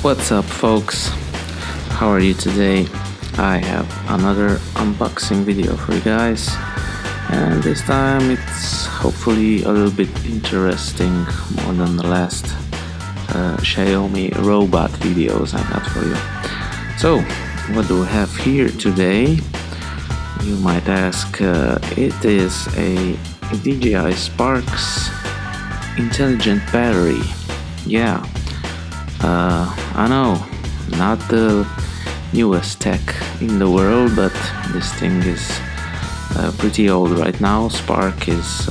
What's up, folks? How are you today? I have another unboxing video for you guys, and this time it's hopefully a little bit interesting, more than the last Xiaomi robot videos I got for you. So, what do we have here today? You might ask. It is a DJI Spark's intelligent battery. Yeah, I know, not the newest tech in the world, but this thing is pretty old right now. Spark is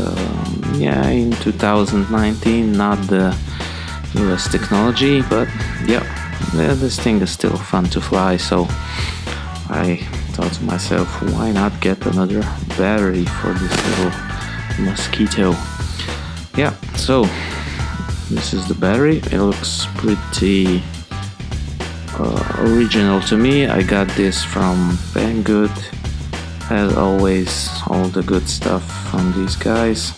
in 2019, not the newest technology, but yeah, this thing is still fun to fly. So I thought to myself, why not get another battery for this little mosquito? Yeah, so this is the battery. It looks pretty original to me. I got this from Banggood. As always, all the good stuff from these guys.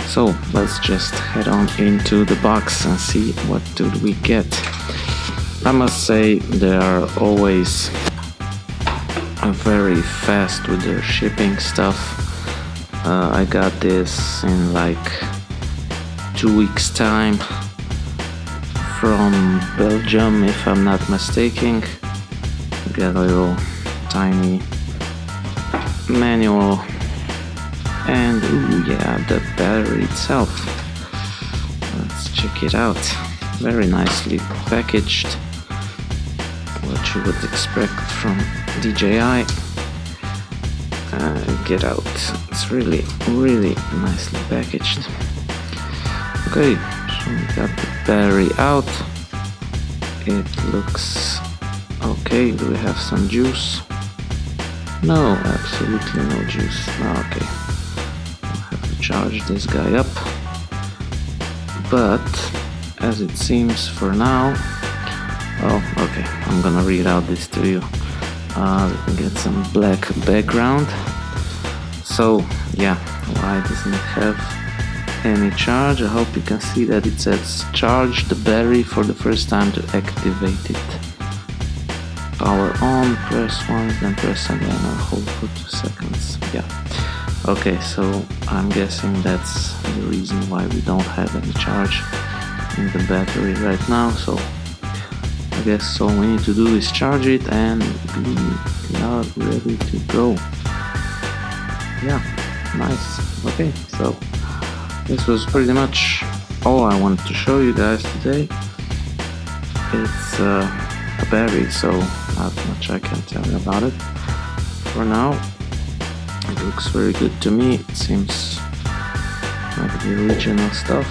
So let's just head on into the box and see what did we get. I must say they are always very fast with their shipping stuff. I got this in like 2 weeks time from Belgium, if I'm not mistaken. Got a little tiny manual, and ooh, yeah, the battery itself. Let's check it out. Very nicely packaged, what you would expect from DJI. Get out. It's really nicely packaged. Okay, so we got the battery out. It looks okay. Do we have some juice? No, absolutely no juice. Okay, we'll have to charge this guy up. But as it seems for now, oh, okay, I'm gonna read out this to you. Let me get some black background. So yeah, why doesn't it have any charge? I hope you can see that it says charge the battery for the first time to activate it. Power on, press once, then press again or hold for 2 seconds. Yeah, okay, so I'm guessing that's the reason why we don't have any charge in the battery right now. So I guess all we need to do is charge it and be ready to go. Yeah, nice. Okay, so this was pretty much all I wanted to show you guys today. It's a battery, so not much I can tell you about it for now. It looks very good to me. It seems like the original stuff,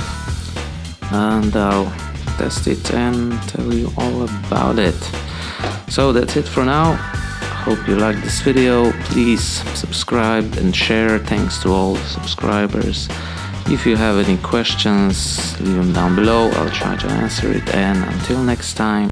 and I'll test it and tell you all about it. So that's it for now. Hope you liked this video. Please subscribe and share. Thanks to all the subscribers. If you have any questions, leave them down below. I'll try to answer it, and until next time.